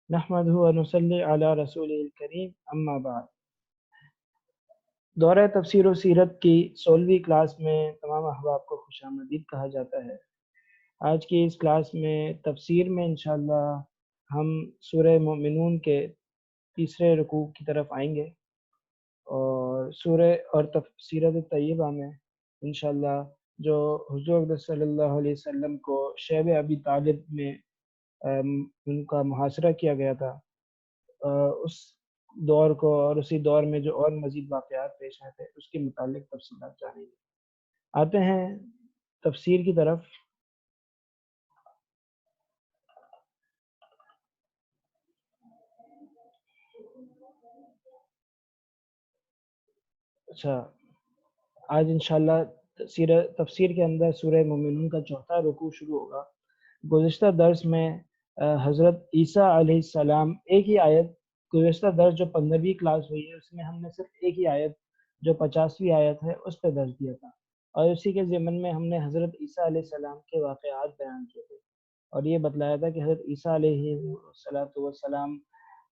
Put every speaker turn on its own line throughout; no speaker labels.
نحمدہ و نصلی علی رسول الکریم اما بعد۔ دورہ تفسیر و سیرت کی 16ویں کلاس میں تمام احباب کو خوش آمدید کہا جاتا ہے۔ آج کی اس کلاس میں تفسیر میں انشاءاللہ ہم سورہ مومنون کے تیسرے رکوع کی طرف آئیں گے، اور سورہ اور سیرت طیبہ میں انشاءاللہ جو حضور اقدس صلی اللہ علیہ وسلم کو شیب ابی طالب میں ان کا محاصرہ کیا گیا تھا، اس دور کو اور اسی دور میں جو اور مزید واقعات پیش آئے تھے اس کے متعلق تفصیلات جانیں گے۔ آتے ہیں تفسیر کی طرف۔ اچھا، آج انشاءاللہ تفسیر کے اندر سورہ مومنون کا چوتھا رکوع شروع ہوگا۔ گزشتہ درس میں حضرت عیسیٰ علیہ السلام ایک ہی آیت، گزشتہ درس جو 15ویں کلاس ہوئی ہے اس میں ہم نے صرف ایک ہی آیت جو 50ویں آیت ہے اس پہ درس دیا تھا، اور اسی کے ضمن میں ہم نے حضرت عیسیٰ علیہ السلام کے واقعات بیان کیے تھے، اور یہ بتلایا تھا کہ حضرت عیسیٰ علیہ السلام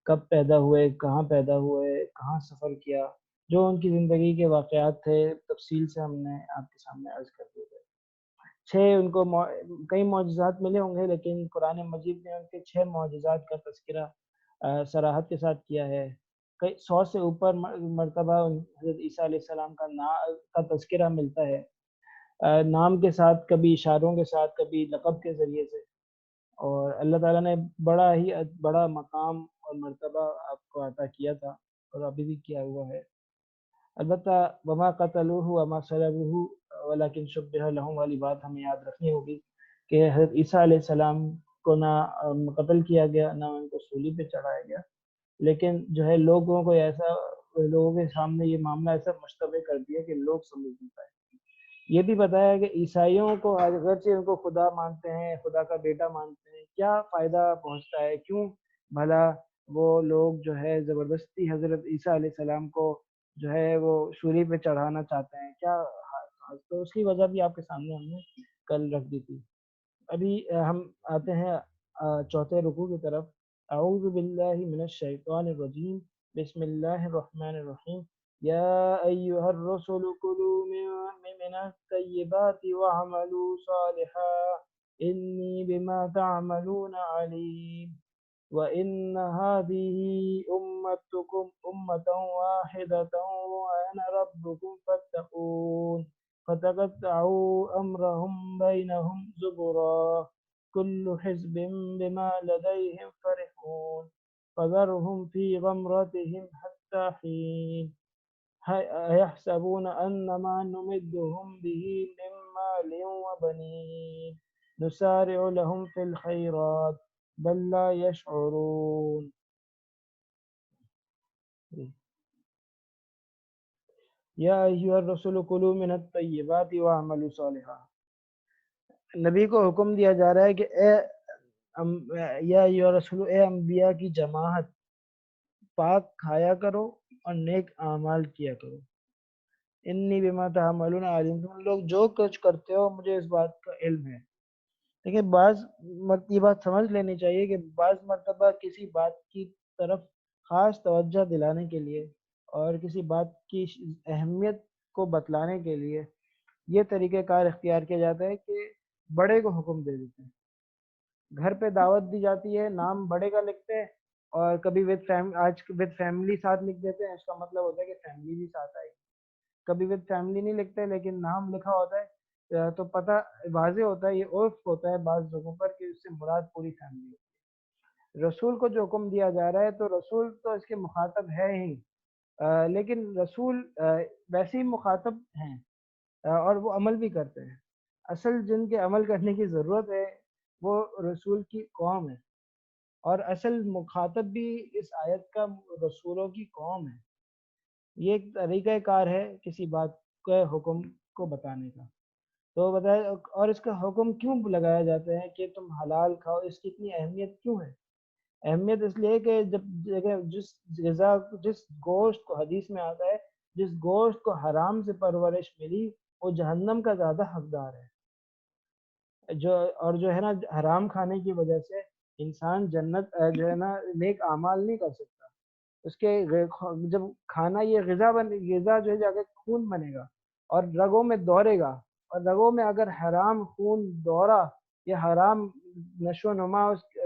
کب پیدا ہوئے، کہاں پیدا ہوئے، کہاں سفر کیا، جو ان کی زندگی کے واقعات تھے تفصیل سے ہم نے آپ کے سامنے عرض کر دیے تھے۔ ان کو کئی معجزات ملے ہوں گے، لیکن قرآن مجید نے ان کے 6 معجزات کا تذکرہ صراحت کے ساتھ کیا ہے۔ 100 سے اوپر مرتبہ حضرت عیسیٰ علیہ السلام کا تذکرہ ملتا ہے، نام کے ساتھ، کبھی اشاروں کے ساتھ، کبھی لقب کے ذریعے سے، اور اللہ تعالیٰ نے بڑا ہی بڑا مقام اور مرتبہ آپ کو عطا کیا تھا اور ابھی بھی کیا ہوا ہے۔ البتہ وما قتلوہ وما صلبوہ ولکن شبہ لہم والی بات ہمیں یاد رکھنی ہوگی کہ حضرت عیسیٰ علیہ السلام کو نہ قتل کیا گیا، نہ ان کو صلیب پہ چڑھایا گیا، لیکن جو ہے لوگوں کے سامنے یہ معاملہ ایسا مشتبہ کر دیا کہ لوگ سمجھ نہیں پائے۔ یہ بھی بتایا کہ عیسائیوں کو اگرچہ ان کو خدا مانتے ہیں، خدا کا بیٹا مانتے ہیں، کیا فائدہ پہنچتا ہے، کیوں بھلا وہ لوگ جو ہے زبردستی حضرت عیسیٰ علیہ السلام کو جو ہے وہ سولی پہ چڑھانا چاہتے ہیں، کیا؟ تو اس کی وجہ بھی آپ کے سامنے ہم نے کل رکھ دی تھی۔ ابھی ہم آتے ہیں چوتھے رکوع کی طرف۔ اعوذ باللہ من الشیطان الرجیم، بسم اللہ الرحمن الرحیم۔ یا ایہا الرسل کلوا من الطیبات واعملوا صالحا انی بما تعملون علیم وَإِنَّ هَٰذِهِ أُمَّتُكُمْ أُمَّةً وَاحِدَةً وَأَنَا رَبُّكُمْ فَاتَّقُونِ فَتَقَطَّعُوا أَمْرَهُمْ بَيْنَهُمْ زُبُرًا كُلُّ حِزْبٍ بِمَا لَدَيْهِمْ فَرِحُونَ فَذَرْهُمْ فِي غَمْرَتِهِمْ حَتَّىٰ حِينٍ أَيَحْسَبُونَ أَنَّ مَا نُمِدُّهُم بِهِ مِن مَّالٍ وَبَنِينَ نُسَارِعُ لَهُمْ فِي الْخَيْرَاتِ بل لا یشعرون۔ یا ایھا الرسول کلوا من الطیبات واعملوا صالحا، نبی کو حکم دیا جا رہا ہے کہ یا ایھا الرسول، اے انبیاء کی جماعت، پاک کھایا کرو اور نیک اعمال کیا کرو۔ انی بما تعملون علیم، تم لوگ جو کچھ کرتے ہو مجھے اس بات کا علم ہے۔ لیکن یہ بات سمجھ لینی چاہیے کہ بعض مرتبہ کسی بات کی طرف خاص توجہ دلانے کے لیے اور کسی بات کی اہمیت کو بتلانے کے لیے یہ طریقہ کار اختیار کیا جاتا ہے کہ بڑے کو حکم دے دیتے ہیں۔ گھر پہ دعوت دی جاتی ہے، نام بڑے کا لکھتے ہیں، اور کبھی آج ود فیملی ساتھ لکھ دیتے ہیں، اس کا مطلب ہوتا ہے کہ فیملی بھی ساتھ آئے گی۔ کبھی ود فیملی نہیں لکھتے لیکن نام لکھا ہوتا ہے، تو پتہ واضح ہوتا ہے، یہ عرف ہوتا ہے بعض جگہوں پر کہ اس سے مراد پوری فیملی ہوتی ہے۔ رسول کو جو حکم دیا جا رہا ہے تو رسول تو اس کے مخاطب ہے ہی، لیکن رسول ویسے ہی مخاطب ہیں، اور وہ عمل بھی کرتے ہیں۔ اصل جن کے عمل کرنے کی ضرورت ہے وہ رسول کی قوم ہے، اور اصل مخاطب بھی اس آیت کا رسولوں کی قوم ہے۔ یہ ایک طریقہ کار ہے کسی بات کے حکم کو بتانے کا۔ تو بتائے، اور اس کا حکم کیوں لگایا جاتا ہے کہ تم حلال کھاؤ، اس کی اتنی اہمیت کیوں ہے؟ اہمیت اس لیے کہ جس گوشت کو، حدیث میں آتا ہے، جس گوشت کو حرام سے پرورش ملی وہ جہنم کا زیادہ حقدار ہے، جو ہے نا حرام کھانے کی وجہ سے انسان جنت جو ہے نا نیک اعمال نہیں کر سکتا، اس کے جب کھانا یہ غذا جو ہے جا کے خون بنے گا اور رگوں میں دوڑے گا، اور رگوں میں اگر حرام خون دوڑا یا حرام نشو و نما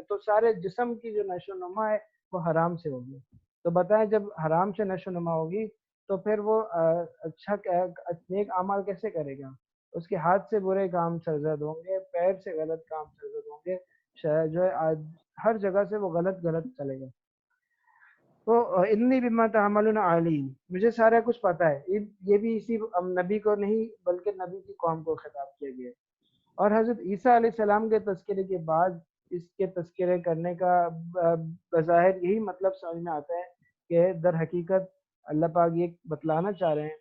تو سارے جسم کی جو نشو و نما ہے وہ حرام سے ہوگی۔ تو بتائیں جب حرام سے نشو و نما ہوگی تو پھر وہ اچھا نیک اعمال کیسے کرے گا؟ اس کے ہاتھ سے برے کام سرزد ہوں گے، پیر سے غلط کام سرزد ہوں گے، جو ہے ہر جگہ سے وہ غلط غلط چلے گا۔ تو انی بما تعملون علیم، مجھے سارا کچھ پتا ہے۔ یہ بھی اسی نبی کو نہیں بلکہ نبی کی قوم کو خطاب کیا گیا ہے۔ اور حضرت عیسیٰ علیہ السلام کے تذکرے کے بعد اس کے تذکرے کرنے کا بظاہر یہی مطلب سمجھ میں آتا ہے کہ در حقیقت اللہ پاک یہ بتلانا چاہ رہے ہیں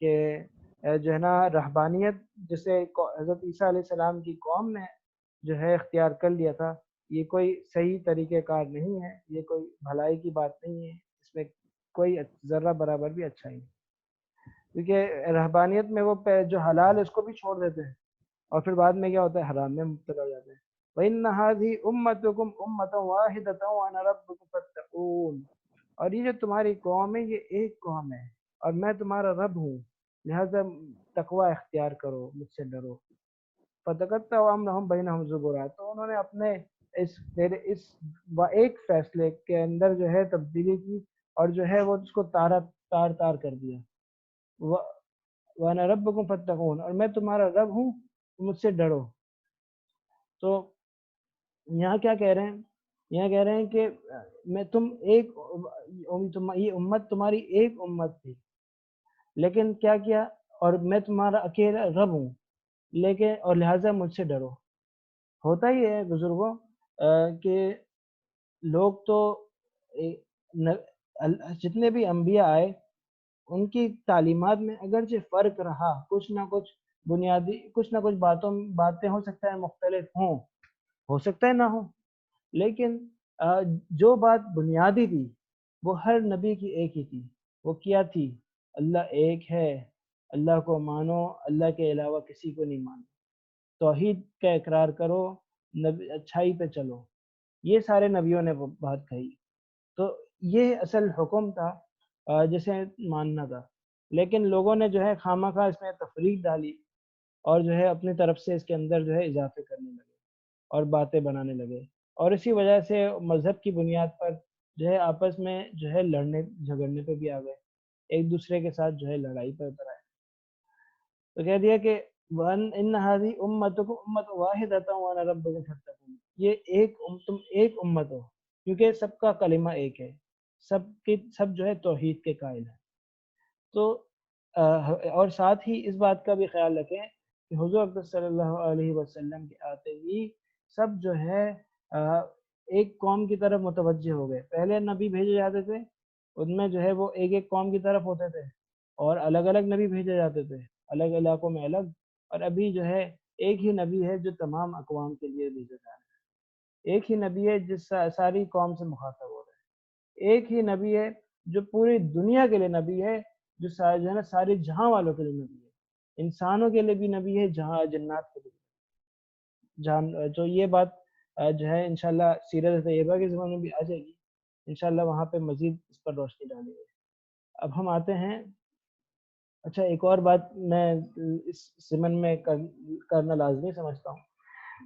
کہ جو ہے نا رہبانیت جسے حضرت عیسیٰ علیہ السلام کی قوم نے جو ہے اختیار کر لیا تھا، یہ کوئی صحیح طریقہ کار نہیں ہے، یہ کوئی بھلائی کی بات نہیں ہے، اس میں کوئی ذرہ برابر بھی اچھا ہی نہیں، کیونکہ رہبانیت میں وہ جو حلال ہے اس کو بھی چھوڑ دیتے ہیں اور پھر بعد میں کیا ہوتا ہے، حرام میں مبتلا ہو جاتے ہیں۔ وَإِنَّ هَذِهِ أُمَّتُكُمْ أُمَّةً وَاحِدَةً وَأَنَا رَبُّكُمْ فَاتَّقُونِ، اور یہ جو تمہاری قوم ہے یہ ایک قوم ہے اور میں تمہارا رب ہوں، لہذا تقوی اختیار کرو، مجھ سے ڈرو۔ فَتَقَطَّعُوا أَمْرَهُمْ بَيْنَهُمْ زُبُرًا، تو انہوں نے اپنے اس ایک فیصلے کے اندر جو ہے تبدیلی کی اور جو ہے وہ اس کو تار تار کر دیا۔ وَأَنَا رَبُّكُمْ فَاتَّقُونِ، اور میں تمہارا رب ہوں، مجھ سے ڈرو۔ تو یہاں کیا کہہ رہے ہیں؟ یہاں کہہ رہے ہیں کہ میں یہ امت تمہاری ایک امت تھی، لیکن کیا کیا، اور میں تمہارا اکیلا رب ہوں، لیکن اور لہٰذا مجھ سے ڈرو۔ ہوتا ہی ہے بزرگوں کہ لوگ تو جتنے بھی انبیاء آئے ان کی تعلیمات میں اگرچہ فرق رہا، کچھ نہ کچھ بنیادی کچھ نہ کچھ باتیں ہو سکتا ہے مختلف ہوں، ہو سکتا ہے نہ ہو، لیکن جو بات بنیادی تھی وہ ہر نبی کی ایک ہی تھی۔ وہ کیا تھی؟ اللہ ایک ہے، اللہ کو مانو، اللہ کے علاوہ کسی کو نہیں مانو، توحید کا اقرار کرو، اچھائی پہ چلو۔ یہ سارے نبیوں نے وہ بات کہی، تو یہ اصل حکم تھا جسے ماننا تھا، لیکن لوگوں نے جو ہے خواہ مخواہ اس میں تفریق ڈالی اور جو ہے اپنی طرف سے اس کے اندر جو ہے اضافے کرنے لگے اور باتیں بنانے لگے، اور اسی وجہ سے مذہب کی بنیاد پر جو ہے آپس میں جو ہے لڑنے جھگڑنے پہ بھی آ گئے، ایک دوسرے کے ساتھ جو ہے لڑائی پر اتر آئے۔ تو کہہ دیا کہ وَإِنَّ هَذِهِ أُمَّتُكُمْ أُمَّةٌ وَاحِدَةً وَأَنَا رَبُّكُمْ فَاتَّقُونِ، یہ تم ایک امت ہو، کیونکہ سب کا کلمہ ایک ہے، سب جو ہے توحید کے قائل ہیں۔ تو اور ساتھ ہی اس بات کا بھی خیال رکھیں کہ حضور اکرم صلی اللہ علیہ وسلم کے آتے ہی سب جو ہے ایک قوم کی طرف متوجہ ہو گئے۔ پہلے نبی بھیجے جاتے تھے، ان میں جو ہے وہ ایک قوم کی طرف ہوتے تھے، اور الگ الگ نبی بھیجے جاتے تھے، الگ علاقوں میں الگ، اور ابھی جو ہے ایک ہی نبی ہے جو تمام اقوام کے لیے بھیجا جا رہا ہے، ایک ہی نبی ہے جس ساری قوم سے مخاطب ہو رہا ہے، ایک ہی نبی ہے جو پوری دنیا کے لیے نبی ہے، جو ہے نا سارے جہاں والوں کے لیے نبی ہے، انسانوں کے لیے بھی نبی ہے، جہاں جنات کے لیے جو یہ بات جو ہے انشاءاللہ سیرت طیبہ کے زمانے میں بھی آ جائے گی، انشاءاللہ وہاں پہ مزید اس پر روشنی ڈالیں گے۔ اب ہم آتے ہیں، اچھا ایک اور بات میں اس ضمن میں کرنا لازمی سمجھتا ہوں،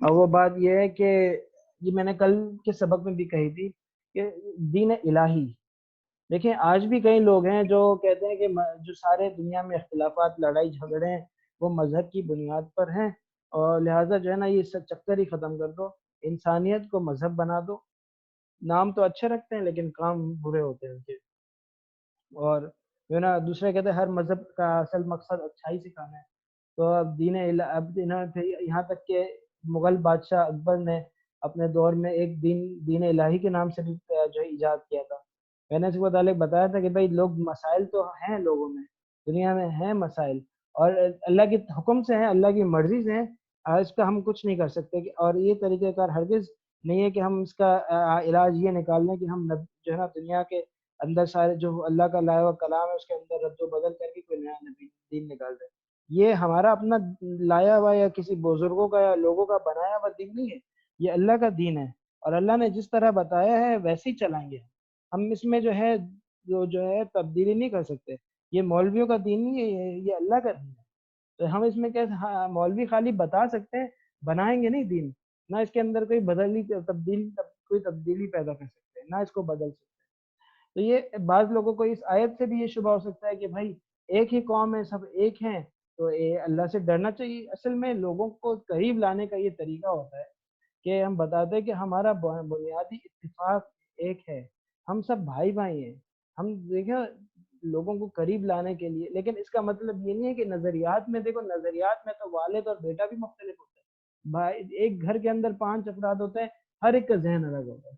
اور وہ بات یہ ہے کہ یہ میں نے کل کے سبق میں بھی کہی تھی کہ دین الہی، دیکھیں آج بھی کئی لوگ ہیں جو کہتے ہیں کہ جو سارے دنیا میں اختلافات، لڑائی جھگڑے ہیں وہ مذہب کی بنیاد پر ہیں، اور لہٰذا جو ہے نا یہ سب چکر ہی ختم کر دو، انسانیت کو مذہب بنا دو۔ نام تو اچھے رکھتے ہیں لیکن کام برے ہوتے ہیں ان کے، اور جو ہے نا دوسرے کہتے ہیں ہر مذہب کا اصل مقصد اچھائی سکھانا ہے۔ تو اب یہاں تک کہ مغل بادشاہ اکبر نے اپنے دور میں ایک دین الہی کے نام سے بھی جو ہے ایجاد کیا تھا۔ میں نے اس کو متعلق بتایا تھا کہ بھائی لوگ مسائل تو ہیں لوگوں میں، دنیا میں ہیں مسائل، اور اللہ کے حکم سے ہیں، اللہ کی مرضی سے ہیں، اس کا ہم کچھ نہیں کر سکتے، اور یہ طریقہ کار ہرگز نہیں ہے کہ ہم اس کا علاج یہ نکال لیں کہ ہم جو ہے نا دنیا کے اندر سارے جو اللہ کا لایا ہوا کلام ہے اس کے اندر رد و بدل کر کے کوئی نیا نبی دین نکال دیں۔ یہ ہمارا اپنا لایا ہوا یا کسی بزرگوں کا یا لوگوں کا بنایا ہوا دین نہیں ہے، یہ اللہ کا دین ہے، اور اللہ نے جس طرح بتایا ہے ویسے ہی چلائیں گے. ہم اس میں جو ہے تبدیلی نہیں کر سکتے. یہ مولویوں کا دین نہیں ہے، یہ اللہ کا دین ہے. تو ہم اس میں کیسے، مولوی خالی بتا سکتے ہیں، بنائیں گے نہیں دین. نہ اس کے اندر کوئی کوئی تبدیلی پیدا کر سکتے ہیں، نہ اس کو بدل سکتے ہیں. تو یہ بعض لوگوں کو اس آیت سے بھی یہ شبہ ہو سکتا ہے کہ بھائی ایک ہی قوم ہے، سب ایک ہیں، تو اللہ سے ڈرنا چاہیے. اصل میں لوگوں کو قریب لانے کا یہ طریقہ ہوتا ہے کہ ہم بتاتے ہیں کہ ہمارا بنیادی اتفاق ایک ہے، ہم سب بھائی بھائی ہیں. ہم دیکھیں لوگوں کو قریب لانے کے لیے، لیکن اس کا مطلب یہ نہیں ہے کہ نظریات میں، دیکھو نظریات میں تو والد اور بیٹا بھی مختلف ہوتا ہے. بھائی ایک گھر کے اندر 5 افراد ہوتے ہیں، ہر ایک کا ذہن الگ ہوتا ہے.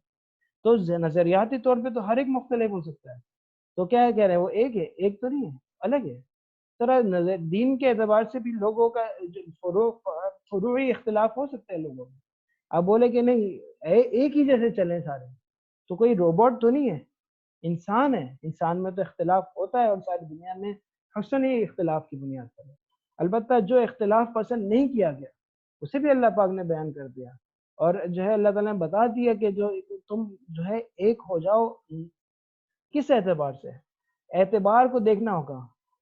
تو نظریاتی طور پہ تو ہر ایک مختلف ہو سکتا ہے. تو کیا کہہ رہے ہیں وہ ایک ہے؟ ایک تو نہیں ہے، الگ ہے. طرح دین کے اعتبار سے بھی لوگوں کا فروعی اختلاف ہو سکتا ہے لوگوں میں. آپ بولے کہ نہیں ایک ہی جیسے چلیں سارے، تو کوئی روبوٹ تو نہیں ہے، انسان ہے. انسان میں تو اختلاف ہوتا ہے، اور ساری دنیا میں حسن ہی اختلاف کی بنیاد پر ہے. البتہ جو اختلاف پسند نہیں کیا گیا اسے بھی اللہ پاک نے بیان کر دیا، اور جو ہے اللہ تعالیٰ نے بتا دیا کہ جو تم جو ہے ایک ہو جاؤ. کس اعتبار سے؟ اعتبار کو دیکھنا ہوگا.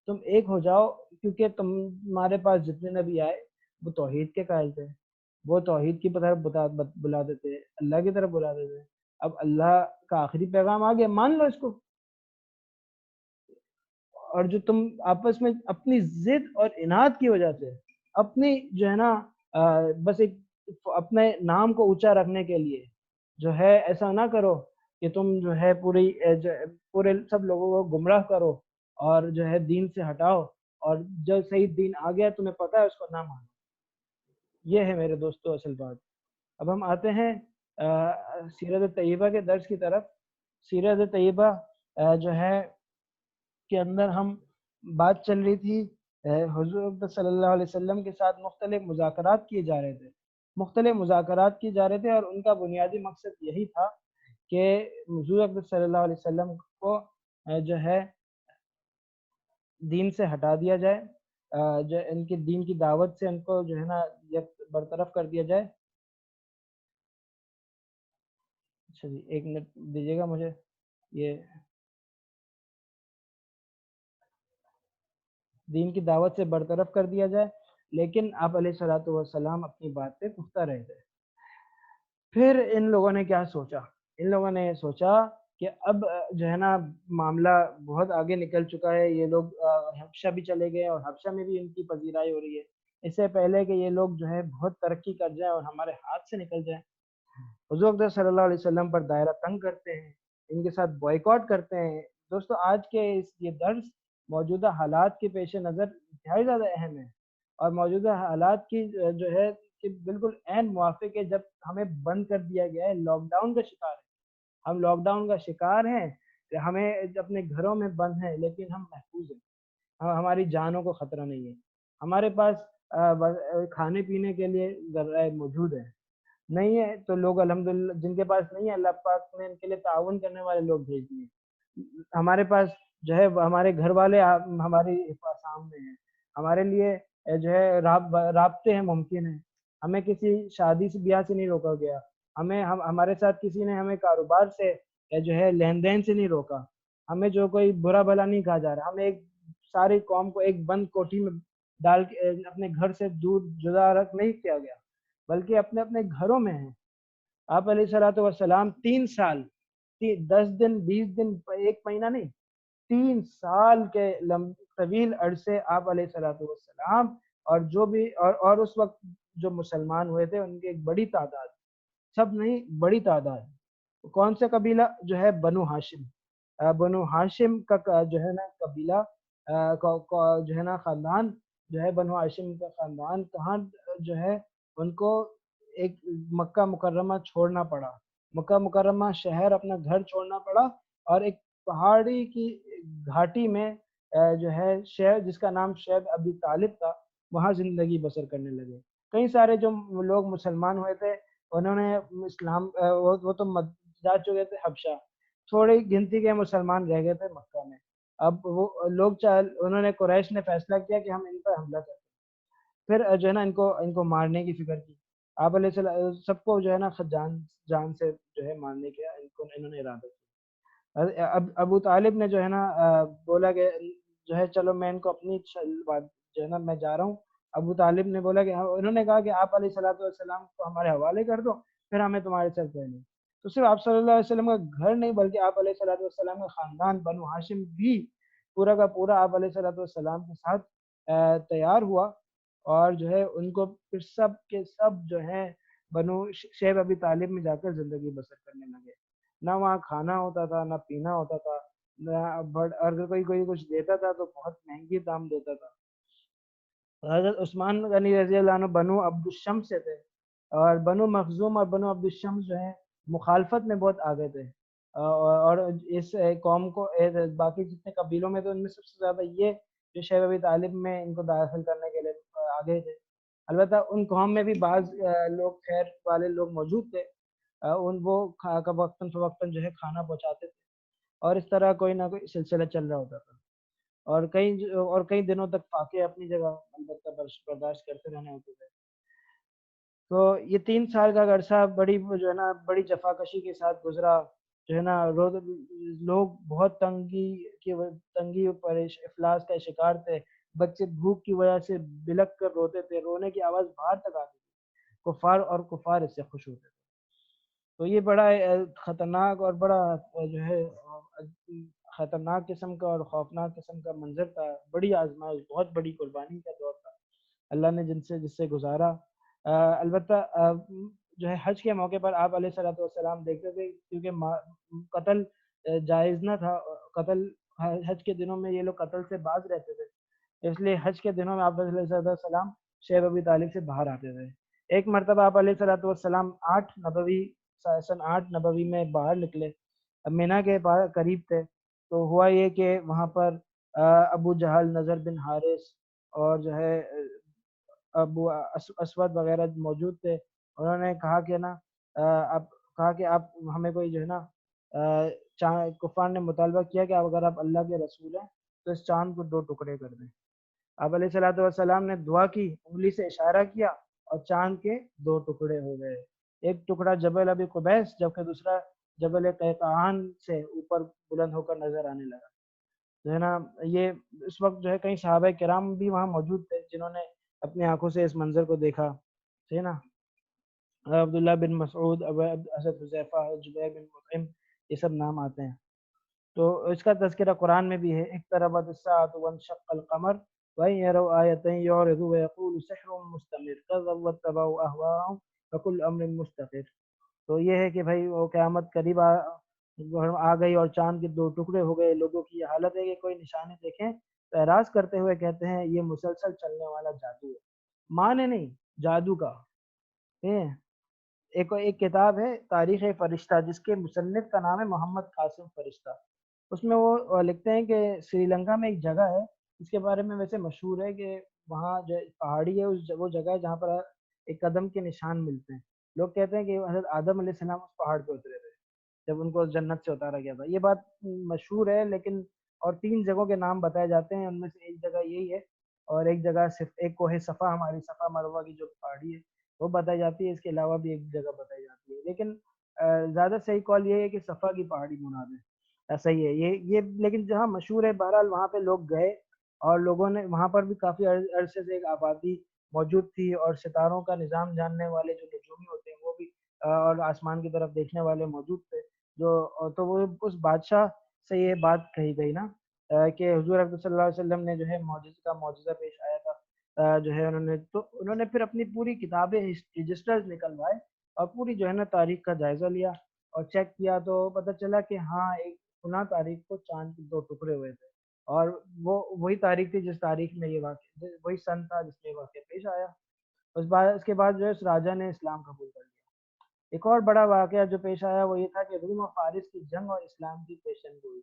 تم ایک ہو جاؤ کیونکہ تمہارے پاس جتنے نبی آئے وہ توحید کے قائل تھے، وہ توحید کی طرف بلاتے تھے، اللہ کی طرف بلاتے تھے. اب اللہ کا آخری پیغام آ گیا، مان لو اس کو. اور جو تم آپس میں اپنی ضد اور اناد کی وجہ سے اپنی جو ہے نا بس ایک اپنے نام کو اونچا رکھنے کے لیے جو ہے ایسا نہ کرو کہ تم جو ہے پورے سب لوگوں کو گمراہ کرو اور جو ہے دین سے ہٹاؤ، اور جو صحیح دین آ گیا تمہیں پتہ ہے اس کو نہ مانو. یہ ہے میرے دوستو اصل بات. اب ہم آتے ہیں سیرت طیبہ کے درس کی طرف. سیرت طیبہ جو ہے کے اندر ہم بات چل رہی تھی، حضور صلی اللہ علیہ وسلم کے ساتھ مختلف مذاکرات کیے جا رہے تھے. مختلف مذاکرات کیے جا رہے تھے، اور ان کا بنیادی مقصد یہی تھا کہ حضور اکبر صلی اللہ علیہ وسلم کو جو ہے دین سے ہٹا دیا جائے، جو ان کی دین کی دعوت سے ان کو جو ہے نا برطرف کر دیا جائے. اچھا جی، ایک منٹ دیجیے گا مجھے. یہ دین کی دعوت سے برطرف کر دیا جائے، لیکن آپ علیہ الصلوۃ والسلام اپنی بات پہ پختہ رہے تھے. پھر ان لوگوں نے کیا سوچا؟ ان لوگوں نے یہ سوچا کہ اب جو ہے نا معاملہ بہت آگے نکل چکا ہے. یہ لوگ حبشہ بھی چلے گئے، اور حبشہ میں بھی ان کی پذیرائی ہو رہی ہے. اس سے پہلے کہ یہ لوگ جو ہے بہت ترقی کر جائیں اور ہمارے ہاتھ سے نکل جائیں، حضور اکرم صلی اللہ علیہ وسلم پر دائرہ تنگ کرتے ہیں، ان کے ساتھ بائیکاٹ کرتے ہیں. دوستو آج کے یہ درس موجودہ حالات کے پیش نظر انتہائی زیادہ اہم ہے، اور موجودہ حالات کی جو ہے کہ بالکل عین موافق ہے. جب ہمیں بند کر دیا گیا ہے، لاک ڈاؤن کا شکار ہے، ہم لاک ڈاؤن کا شکار ہیں، ہمیں اپنے گھروں میں بند ہیں لیکن ہم محفوظ ہیں. ہماری جانوں کو خطرہ نہیں ہے. ہمارے پاس کھانے پینے کے لیے ذرائع موجود ہیں. نہیں ہے تو لوگ الحمدللہ جن کے پاس نہیں ہے، اللہ پاک نے ان کے لیے تعاون کرنے والے لوگ بھیج دیے. ہمارے پاس جو ہے ہمارے گھر والے ہمارے سامنے ہیں، ہمارے لیے جو ہے رابطے ہیں ممکن ہیں. ہمیں کسی شادی سے بیاہ سے نہیں روکا گیا، ہمارے ساتھ کسی نے ہمیں کاروبار سے جو ہے لین دین سے نہیں روکا. ہمیں جو کوئی برا بھلا نہیں کہا جا رہا. ہمیں ایک ساری قوم کو ایک بند کوٹھی میں ڈال کے اپنے گھر سے دور جدا رکھ نہیں کیا گیا، بلکہ اپنے اپنے گھروں میں ہیں. آپ علیہ الصلوۃ والسلام 3 سال 10 دن 20 دن ایک مہینہ نہیں، 3 سال کے طویل عرصے آپ علیہ الصلوۃ والسلام اور جو بھی اور اس وقت جو مسلمان ہوئے تھے ان کی ایک بڑی تعداد، سب نہیں بڑی تعداد. کون سے قبیلہ؟ جو ہے بنو ہاشم. بنو ہاشم کا جو ہے نا قبیلہ جو ہے نا خاندان، جو ہے بنو ہاشم کا خاندان کہاں جو ہے ان کو ایک مکہ مکرمہ چھوڑنا پڑا. مکہ مکرمہ شہر اپنا گھر چھوڑنا پڑا، اور ایک پہاڑی کی گھاٹی میں جو ہے شہر جس کا نام شعیب ابی طالب تھا، وہاں زندگی بسر کرنے لگے. کئی سارے جو لوگ مسلمان ہوئے تھے انہوں نے اسلام وہ تو جا چکے تھے حبشہ. تھوڑی گنتی کے مسلمان رہ گئے تھے مکہ میں. اب وہ لوگ انہوں نے قریش نے فیصلہ کیا کہ ہم ان پر حملہ کریں. پھر جو ہے نا ان کو مارنے کی فکر کی. آپ علیہ السلام سب کو جو ہے نا جان سے جو ہے مارنے کے انہوں نے ارادہ کیا۔ ابو طالب نے جو ہے نا بولا کہ جو ہے چلو میں ان کو اپنی بات جو ہے نا میں جا رہا ہوں۔ ابو طالب نے بولا کہ انہوں نے کہا کہ آپ علیہ السلام کو ہمارے حوالے کر دو، پھر ہمیں تمہارے ساتھ رہنا ہے۔ تو صرف آپ صلی اللہ علیہ وسلم کا گھر نہیں بلکہ آپ علیہ السلام کا خاندان بنو ہاشم بھی پورا کا پورا آپ علیہ السلام کے ساتھ تیار ہوا، اور جو ہے ان کو پھر سب کے سب جو ہے بنو شیب ابی طالب میں جا کر زندگی بسر کرنے لگے۔ نہ وہاں کھانا ہوتا تھا، نہ پینا ہوتا تھا، نہ اگر کوئی کچھ دیتا تھا تو بہت مہنگی دام دیتا تھا۔ حضرت عثمان غنی رضی اللہ عنہ بنو عبد الشمس سے تھے، اور بنو مخزوم اور بنو عبد الشمس جو ہے مخالفت میں بہت آگے تھے، اور اس قوم کو باقی جتنے قبیلوں میں تو ان میں سب سے زیادہ یہ جو شیب ابی طالب میں ان کو داخل کرنے کے لیے آگے تھے۔ البتہ ان قوم میں بھی بعض لوگ خیر والے لوگ موجود تھے، ان وہ وقتاً فوقتاً جو ہے کھانا پہنچاتے تھے، اور اس طرح کوئی نہ کوئی سلسلہ چل رہا ہوتا تھا، اور کئی دنوں تک فاقے اپنی جگہ البتہ برداشت کرتے رہنے ہوتے تھے۔ تو یہ 3 سال کا عرصہ بڑی جو ہے نا بڑی جفاکشی کے ساتھ گزرا، جو ہے نا لوگ بہت تنگی پر افلاس کا شکار تھے، بچے بھوک کی وجہ سے بلک کر روتے تھے، رونے کی آواز باہر تک آتی تھی، کفار اس سے خوش ہوتے تھے۔ تو یہ بڑا خطرناک اور بڑا جو ہے خطرناک قسم کا اور خوفناک قسم کا منظر تھا، بڑی آزمائش، بہت بڑی قربانی کا دور تھا اللہ نے جس سے گزارا۔ البتہ جو ہے حج کے موقع پر آپ علیہ السلام دیکھتے تھے، کیونکہ قتل جائز نہ تھا، قتل حج کے دنوں میں یہ لوگ قتل سے باز رہتے تھے، اس لیے حج کے دنوں میں آپ علیہ السلام شیب ابی طالب سے باہر آتے تھے۔ ایک مرتبہ آپ علیہ السلام سن 8 نبوی میں باہر نکلے، مینا کے قریب تھے، تو ہوا یہ کہ وہاں پر ابو جہل، نذر بن حارث اور جو ہے ابو اسود وغیرہ موجود تھے۔ انہوں نے کہا کہ نا آپ کہا کہ آپ ہمیں کوئی جو ہے نا کفار نے مطالبہ کیا کہ اگر آپ اللہ کے رسول ہیں تو اس چاند کو 2 ٹکڑے کر دیں۔ آپ علیہ والسلام نے دعا کی، انگلی سے اشارہ کیا، اور چاند کے 2 ٹکڑے ہو گئے۔ ایک ٹکڑا جبل ابی قبیس جبکہ دوسرا جبل قیقعان سے اوپر بلند ہو کر نظر آنے لگا، جو ہے نا یہ اس وقت جو ہے کئی صحابہ کرام بھی وہاں موجود تھے جنہوں نے اپنی آنکھوں سے اس منظر کو دیکھا، ٹھیک ہے نا۔ عبداللہ بن مسعود، حضرت حذیفہ، جبیر بن مطعم، یہ سب نام آتے ہیں۔ تو اس کا تذکرہ قرآن میں بھی ہے، اقتربت الساعة وانشق القمر وإن يروا آية يعرضوا ويقولوا سحر مستمر كذبوا واتبعوا أهواءهم وكل أمر مستقر۔ تو یہ ہے کہ بھائی وہ قیامت قریب آ گئی اور چاند کے 2 ٹکڑے ہو گئے، لوگوں کی یہ حالت ہے کہ کوئی نشانی دیکھیں تو اعراض کرتے ہوئے کہتے ہیں یہ مسلسل چلنے والا جادو ہے، مانے نہیں جادو کا۔ ایک کتاب ہے تاریخ فرشتہ جس کے مصنف کا نام ہے محمد قاسم فرشتہ، اس میں وہ لکھتے ہیں کہ سری لنکا میں ایک جگہ ہے، اس کے بارے میں ویسے مشہور ہے کہ وہاں جو پہاڑی ہے وہ جگہ ہے جہاں پر ایک قدم کے نشان ملتے ہیں۔ لوگ کہتے ہیں کہ حضرت آدم علیہ السلام اس پہاڑ پہ اترے تھے جب ان کو جنت سے اتارا گیا تھا، یہ بات مشہور ہے، لیکن اور 3 جگہوں کے نام بتائے جاتے ہیں، ان میں سے ایک جگہ یہی ہے، اور ایک جگہ صرف ایک کوہ صفا، ہماری صفا مروہ کی جو پہاڑی ہے وہ بتائی جاتی ہے، اس کے علاوہ بھی ایک جگہ بتائی جاتی ہے، لیکن زیادہ صحیح کال یہ ہے کہ صفا کی پہاڑی مراد ہے، صحیح ہے یہ لیکن جہاں مشہور ہے بہرحال وہاں پہ لوگ گئے، اور لوگوں نے وہاں پر بھی کافی عرصے سے ایک آبادی موجود تھی، اور ستاروں کا نظام جاننے والے جو نجومی ہوتے ہیں وہ بھی اور آسمان کی طرف دیکھنے والے موجود تھے، تو وہ اس بادشاہ سے یہ بات کہی گئی نا کہ حضور اکرم صلی اللہ علیہ وسلم نے جو ہے معجزہ پیش آیا تھا، جو ہے انہوں نے پھر اپنی پوری کتابیں رجسٹرز نکلوائے، اور پوری جو ہے نا تاریخ کا جائزہ لیا اور چیک کیا، تو پتہ چلا کہ ہاں ایک فلاں تاریخ کو چاند کے 2 ٹکڑے ہوئے تھے، اور وہی تاریخ تھی جس تاریخ میں یہ واقعہ، وہی سن تھا جس میں یہ واقعہ پیش آیا۔ اس کے بعد جو ہے اس راجا نے اسلام قبول کر لیا۔ ایک اور بڑا واقعہ جو پیش آیا وہ یہ تھا کہ روم اور فارس کی جنگ اور اسلام کی پیشن گوئی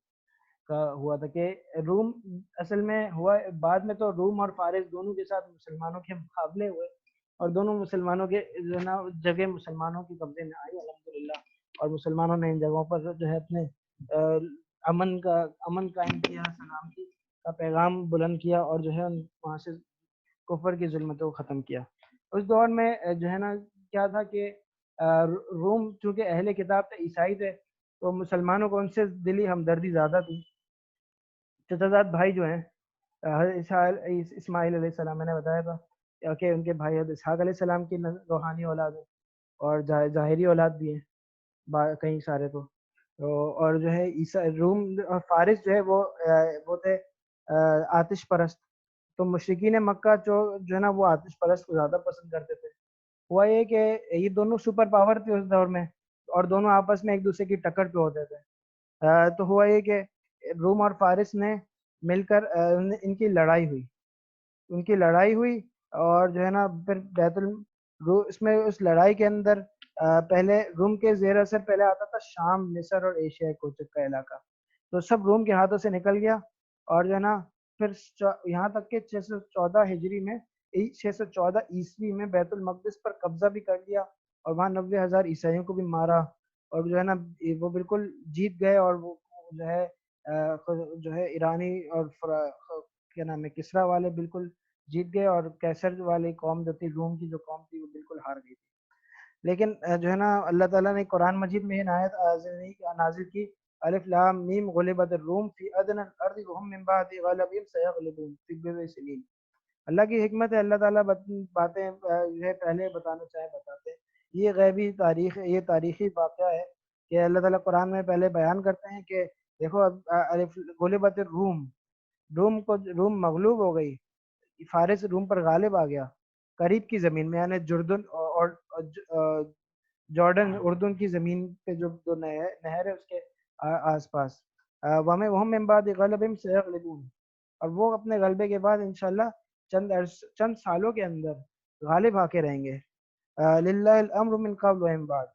کا ہوا تھا کہ روم اصل میں ہوا، بعد میں تو روم اور فارس دونوں کے ساتھ مسلمانوں کے مقابلے ہوئے، اور دونوں مسلمانوں کے جگہ مسلمانوں کی قبضے میں آئی الحمدللہ، اور مسلمانوں نے ان جگہوں پر جو ہے اپنے امن قائم کیا، سلامتی کا پیغام بلند کیا، اور جو ہے وہاں سے کفر کی ظلمتوں کو ختم کیا۔ اس دور میں جو ہے نا کیا تھا کہ روم چونکہ اہل کتاب تھے، عیسائی تھے، تو مسلمانوں کو ان سے دلی ہمدردی زیادہ تھی۔ چچا بھائی جو ہیں حضرت اسماعیل علیہ السلام، میں نے بتایا تھا کہ ان کے بھائی حضرت اسحاق علیہ السلام کی روحانی اولاد ہے، اور ظاہری اولاد بھی ہیں کئی سارے اور جو ہے روم اور فارس جو ہے وہ تھے آتش پرست۔ تو مشرکین مکہ جو ہے نا وہ آتش پرست کو زیادہ پسند کرتے تھے۔ ہوا یہ کہ یہ دونوں سپر پاور تھے اس دور میں، اور دونوں آپس میں ایک دوسرے کی ٹکر پہ ہوتے تھے۔ تو ہوا یہ کہ روم اور فارس نے مل کر ان کی لڑائی ہوئی، اور جو ہے نا پھر اس میں اس لڑائی کے اندر پہلے روم کے زیر اثر پہلے آتا تھا شام، مصر اور ایشیا کوچک کا علاقہ، تو سب روم کے ہاتھوں سے نکل گیا، اور جو ہے نا پھر یہاں تک کہ 614 ہجری میں 614 عیسوی میں بیت المقدس پر قبضہ بھی کر لیا، اور وہاں 90,000 عیسائیوں کو بھی مارا، اور جو ہے نا وہ بالکل جیت گئے، اور وہ جو ہے ایرانی اور کیا نام ہے کسرا والے بالکل جیت گئے، اور کیسر والی قوم جو تھی، روم کی جو قوم تھی، وہ بالکل ہار گئی تھی۔ لیکن جو ہے نا اللہ تعالیٰ نے قرآن مجید میں یہ آیت نازل کی، الف لام میم غلبت الروم فی ادنی الارض وهم من بعد غلبهم سیغلبون فی بضع سنین۔ اللہ کی حکمت ہے، اللہ تعالیٰ باتیں جو ہے پہلے بتانا چاہے بتاتے ہیں۔ یہ غیبی تاریخ، یہ تاریخی واقعہ ہے کہ اللہ تعالیٰ قرآن میں پہلے بیان کرتے ہیں کہ دیکھو غلبت الروم، روم مغلوب ہو گئی، فارس روم پر غالب آ گیا، قریب کی زمین میں یعنی جردن اور جارڈن اردن کی زمین پہ جو دو نہر ہے اس کے آس پاس، وَهُمْ مِنْ بَعْدِ غَلَبِهِمْ سَيَغْلِبُونَ، اور وہ اپنے غلبے کے بعد انشاءاللہ چند سالوں کے اندر غالب آ کے رہیں گے۔ للہ الامر من قبل و من بعد،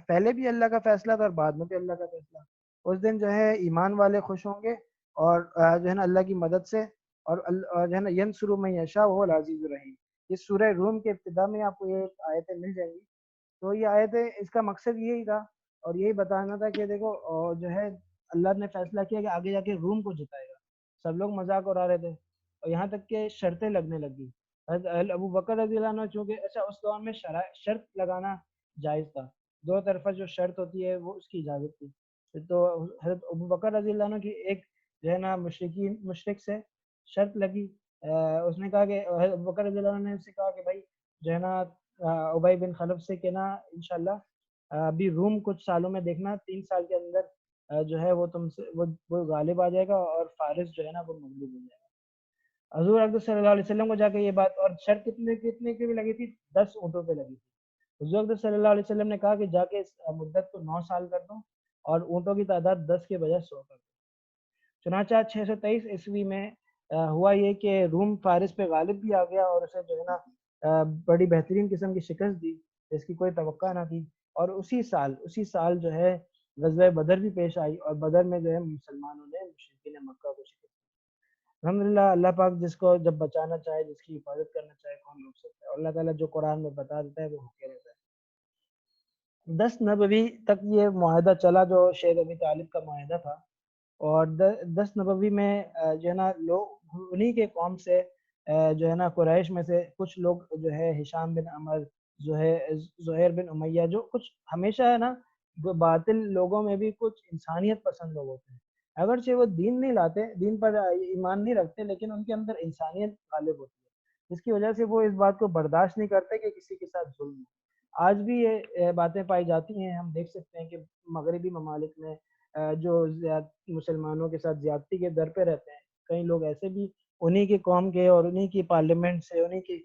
پہلے بھی اللہ کا فیصلہ تھا اور بعد میں بھی اللہ کا فیصلہ۔ اس دن جو ہے ایمان والے خوش ہوں گے، اور جو ہے نا اللہ کی مدد سے، اور جو ہے نا ینصر من یشاء وهو العزیز الرحیم۔ اس سورہ روم کے ابتدا میں آپ کو یہ آیتیں مل جائیں گی۔ تو یہ آیتیں، اس کا مقصد یہی تھا اور یہی بتانا تھا کہ دیکھو جو ہے اللہ نے فیصلہ کیا کہ آگے جا کے روم کو جتائے گا۔ سب لوگ مذاق اڑا رہے تھے، اور یہاں تک کہ شرطیں لگنے لگی۔ حضرت ابو بکر رضی اللہ عنہ چونکہ اچھا اس دور میں شرط لگانا جائز تھا، دو طرفہ جو شرط ہوتی ہے وہ اس کی اجازت تھی۔ تو حضرت ابو بکر رضی اللہ عنہ کی ایک جو ہے نا مشرک سے شرط لگی، اس نے کہا کہ حضرت ابو بکر رضی اللہ عنہ نے اس سے کہا کہ بھائی جو ہے نا ابی بن خلف سے کہ نا انشاءاللہ ابھی روم کچھ سالوں میں دیکھنا 3 سال کے اندر جو ہے وہ تم سے وہ غالب آ جائے گا، اور فارس جو ہے نا وہ مغلوب ہو جائے گا۔ حضور اکرم صلی اللہ علیہ وسلم کو جا کے یہ بات، اور شرط کتنے کی بھی لگی تھی، 10 اونٹوں پہ لگی تھی۔ حضور اکرم صلی اللہ علیہ وسلم نے کہا کہ جا کے اس مدت کو 9 سال کر دو، اور اونٹوں کی تعداد 10 کے بجائے 100 کر دو۔ چنانچہ 623 عیسوی میں ہوا یہ کہ روم فارس پہ غالب بھی آ گیا، اور اسے جو ہے نا بڑی بہترین قسم کی شکست دی جس کی کوئی توقع نہ تھی، اور اسی سال جو ہے غزوہ بدر بھی پیش آئی، اور بدر میں جو ہے مسلمانوں نے مشرکین مکہ کو شکست دی۔ الحمدللہ اللہ پاک جس کو جب بچانا چاہے، جس کی حفاظت کرنا چاہے، کون روک سکتا ہے، اور اللہ تعالیٰ جو قرآن میں بتا دیتا ہے وہ ہوتے رہتا ہے۔ 10 نبوی تک یہ معاہدہ چلا جو شیخ ابی طالب کا معاہدہ تھا، اور 10 نبوی میں جو ہے نا لوگ انہی کے قوم سے جو ہے نا قریش میں سے کچھ لوگ جو ہے ہشام بن عمر، زہیر بن امیہ، جو کچھ ہمیشہ ہے نا باطل لوگوں میں بھی کچھ انسانیت پسند لوگ ہوتے ہیں، اگرچہ وہ دین نہیں لاتے، دین پر ایمان نہیں رکھتے، لیکن ان کے اندر انسانیت غالب ہوتی ہے، جس کی وجہ سے وہ اس بات کو برداشت نہیں کرتے کہ کسی کے ساتھ ظلم ہو۔ آج بھی یہ باتیں پائی جاتی ہیں، ہم دیکھ سکتے ہیں کہ مغربی ممالک میں جو مسلمانوں کے ساتھ زیادتی کے در پہ رہتے ہیں، کئی لوگ ایسے بھی انہی کی قوم کے اور انہی کی پارلیمنٹ سے، انہی کی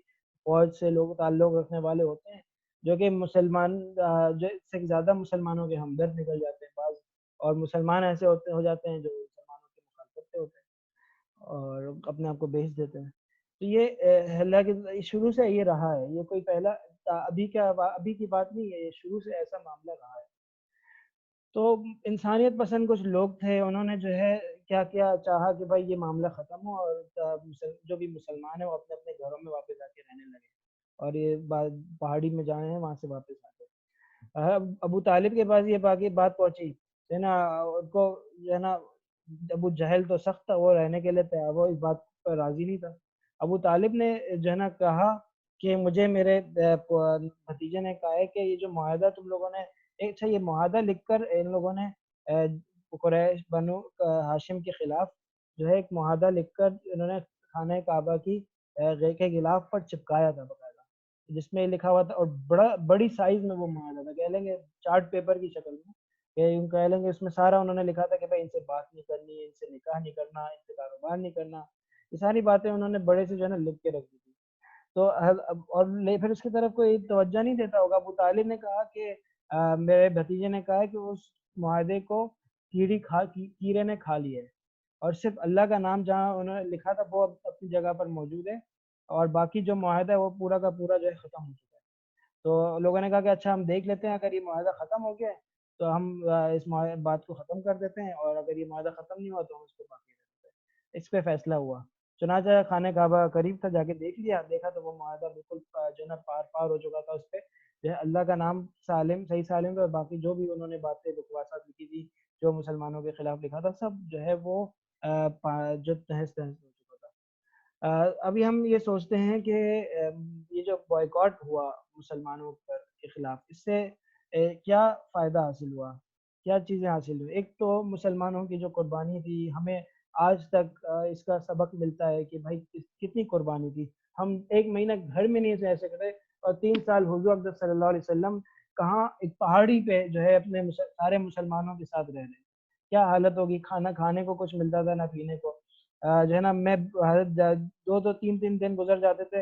فوج سے لوگ تعلق رکھنے والے ہوتے ہیں، جو کہ مسلمان جو سے زیادہ مسلمانوں کے ہمدرد نکل جاتے ہیں بعض، اور مسلمان ایسے ہو جاتے ہیں جو مسلمانوں کی مخالفت سے ہوتے ہیں اور اپنے آپ کو بیچ دیتے ہیں۔ تو یہ اللہ کے شروع سے یہ رہا ہے، یہ کوئی پہلا ابھی کی بات نہیں ہے، یہ شروع سے ایسا معاملہ رہا ہے۔ تو انسانیت پسند کچھ لوگ تھے، انہوں نے جو ہے کیا چاہا کہ بھائی یہ معاملہ ختم ہو، اور جو بھی مسلمان ہیں وہ اپنے اپنے گھروں میں واپس آ کے رہنے لگے، اور یہ پہاڑی میں جائیں ہیں وہاں سے واپس آ گئے۔ ابو طالب کے پاس یہ بات پہنچی ہے نا، ان کو جو ہے نا ابو جہل تو سخت تھا، وہ رہنے کے لیے وہ اس بات پر راضی نہیں تھا۔ ابو طالب نے جو ہے نا کہا کہ مجھے میرے بھتیجے نے کہا ہے کہ یہ جو معاہدہ تم لوگوں نے اچھا یہ معاہدہ لکھ کر ان لوگوں نے قریش بنو ہاشم کے خلاف جو ہے ایک معاہدہ لکھ کر انہوں نے خانہ کعبہ کی کے غلاف پر چپکایا تھا باقاعدہ، جس میں لکھا ہوا تھا، اور بڑی سائز میں وہ معاہدہ تھا، کہہ لیں گے چارٹ پیپر کی شکل میں، کہ یوں کہہ لیں گے اس میں سارا انہوں نے لکھا تھا کہ بھائی ان سے بات نہیں کرنی، ان سے نکاح نہیں کرنا، ان سے کاروبار نہیں کرنا، یہ ساری باتیں انہوں نے بڑے سے جو ہے نا لکھ کے رکھ دی تھی۔ تو اور پھر اس کی طرف کوئی توجہ نہیں دیتا ہوگا۔ ابو طالب نے کہا کہ میرے بھتیجے نے کہا کہ اس معاہدے کو کیڑے نے کھا لیا ہے، اور صرف اللہ کا نام جہاں انہوں نے لکھا تھا وہ اپنی جگہ پر موجود ہے، اور باقی جو معاہدہ ہے وہ پورا کا پورا جو ہے ختم ہو چکا ہے۔ تو لوگوں نے کہا کہ اچھا ہم دیکھ لیتے ہیں، اگر یہ معاہدہ ختم ہو گیا ہے تو ہم اس بات کو ختم کر دیتے ہیں، اور اگر یہ معاہدہ ختم نہیں ہوا تو ہم اس کو باقی رکھ دیتے ہیں۔ اس پہ فیصلہ ہوا۔ چنانچہ خانہ کعبہ قریب تھا، جا کے دیکھ لیا، دیکھا تو وہ معاہدہ بالکل جو ہے نا پار پار ہو چکا تھا، اس پہ جو ہے اللہ کا نام سالم صحیح سالم تھا، اور باقی جو بھی انہوں نے باتیں بکواسات لکھی تھی، جو مسلمانوں کے خلاف لکھا تھا، سب جو ہے وہ جو تہس تہس ہو چکا تھا۔ ابھی ہم یہ سوچتے ہیں کہ یہ جو بائیکاٹ ہوا مسلمانوں کے خلاف، اس سے کیا فائدہ حاصل ہوا، کیا چیزیں حاصل ہوئی؟ ایک تو مسلمانوں کی جو قربانی تھی، ہمیں آج تک اس کا سبق ملتا ہے کہ بھائی کتنی قربانی تھی۔ ہم ایک مہینہ گھر میں نہیں رہ سکتے، اور 3 سال حضور اقدس صلی اللہ علیہ وسلم کہاں ایک پہاڑی پہ جو ہے اپنے سارے مسلمانوں کے ساتھ رہ رہے ہیں۔ کیا حالت ہوگی، کھانا کھانے کو کچھ ملتا تھا نہ پینے کو، جو ہے نا میں دو دو تین تین دن گزر جاتے تھے،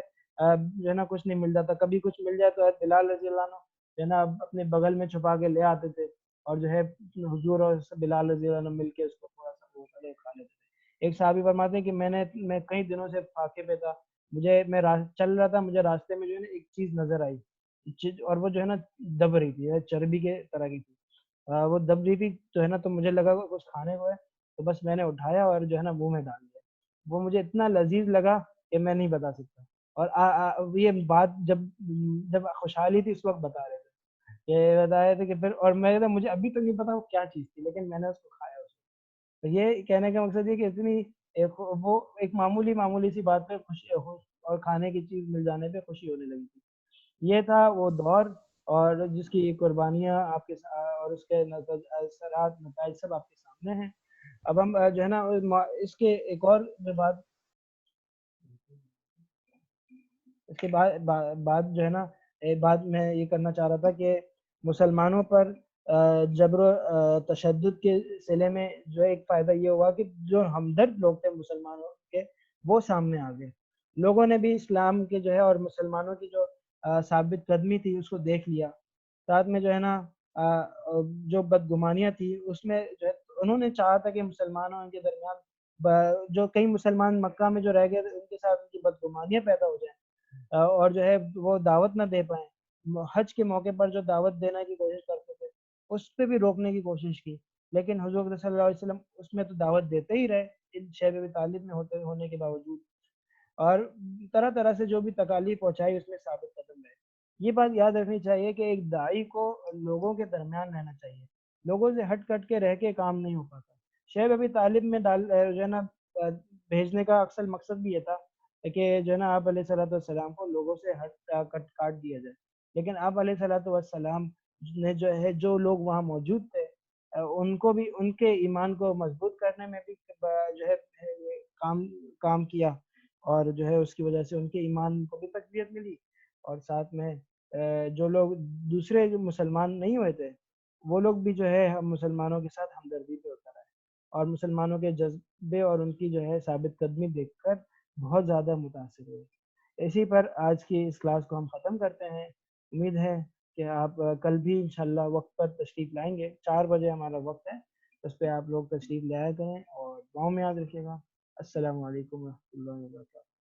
جو ہے نا کچھ نہیں ملتا تھا، کبھی کچھ مل جائے تو بلال رضی اللہ عنہ جو ہے نا اپنے بغل میں چھپا کے لے آتے تھے، اور جو ہے حضور اور بلال رضی اللہ عنہ مل کے اس کو تھوڑا سا وہ کھا لیتے تھے۔ ایک صحابی فرماتے ہیں کہ میں کئی دنوں سے فاقے پہ تھا، میں چل رہا تھا، مجھے راستے میں جو ہے نا ایک چیز نظر آئی، اور وہ جو ہے نا دب رہی تھی، چربی کے طرح کی تھی، وہ دب رہی تھی جو ہے نا، تو مجھے لگا کہ کچھ کھانے کو ہے، تو بس میں نے اٹھایا اور جو ہے نا منہ میں ڈال دیا۔ وہ مجھے اتنا لذیذ لگا کہ میں نہیں بتا سکتا، اور یہ بات جب خوشحالی تھی اس وقت بتا رہے تھے، کہ بتایا تھے کہ پھر، اور مجھے ابھی تک نہیں پتا وہ کیا چیز تھی، لیکن میں نے اس کو کھایا اس کو۔ تو یہ کہنے کا مقصد یہ کہ اتنی وہ ایک معمولی سی بات پہ خوشی اور کھانے کی چیز مل جانے پہ خوشی ہونے لگی تھی۔ یہ تھا وہ دور، اور جس کی قربانیاں آپ کے اور اس کے اثرات نتائج سب آپ کے سامنے ہیں۔ اب ہم جو ہے نا اس کے ایک اور جو بات، اس کے بعد جو ہے نا ایک بات میں یہ کرنا چاہ رہا تھا کہ مسلمانوں پر جبر و تشدد کے سلے میں جو ایک فائدہ یہ ہوا کہ جو ہمدرد لوگ تھے مسلمانوں کے، وہ سامنے آ گئے۔ لوگوں نے بھی اسلام کے جو ہے اور مسلمانوں کی جو ثابت قدمی تھی اس کو دیکھ لیا، ساتھ میں جو ہے نا جو بدگمانیاں تھی اس میں جو ہے انہوں نے چاہا تھا کہ مسلمانوں ان کے درمیان جو کئی مسلمان مکہ میں جو رہ گئے تھے ان کے ساتھ ان کی بدگمانیاں پیدا ہو جائیں، اور جو ہے وہ دعوت نہ دے پائیں۔ حج کے موقع پر جو دعوت دینے کی کوشش کرتے تھے اس پہ بھی روکنے کی کوشش کی، لیکن حضور صلی اللہ علیہ وسلم اس میں تو دعوت دیتے ہی رہے، ان شیب ابی طالب میں ہونے کے باوجود، اور طرح طرح سے جو بھی تکالیف پہنچائی اس میں ثابت قدم رہے۔ یہ بات یاد رکھنی چاہیے کہ ایک داعی کو لوگوں کے درمیان رہنا چاہیے، لوگوں سے ہٹ کٹ کے رہ کے کام نہیں ہو پاتا۔ شعیب ابی طالب میں جو ہے نا بھیجنے کا اکثر مقصد بھی یہ تھا کہ جو ہے نا آپ علیہ صلاۃ والسلام کو لوگوں سے کاٹ دیا جائے، لیکن آپ علیہ صلاۃ والسلام نے جو ہے جو لوگ وہاں موجود تھے ان کو بھی ان کے ایمان کو مضبوط کرنے میں بھی جو ہے کام کام کیا، اور جو ہے اس کی وجہ سے ان کے ایمان کو بھی تقویت ملی، اور ساتھ میں جو لوگ دوسرے جو مسلمان نہیں ہوئے تھے وہ لوگ بھی جو ہے ہم مسلمانوں کے ساتھ ہمدردی پہ اتر آئے، اور مسلمانوں کے جذبے اور ان کی جو ہے ثابت قدمی دیکھ کر بہت زیادہ متاثر ہوئے۔ اسی پر آج کی اس کلاس کو ہم ختم کرتے ہیں۔ امید ہے کہ آپ کل بھی انشاءاللہ وقت پر تشریف لائیں گے، 4 بجے ہمارا وقت ہے، اس پہ آپ لوگ تشریف لے آیا کریں، اور دعاؤں میں یاد رکھیے گا۔ السلام علیکم ورحمۃ اللہ وبرکاتہ۔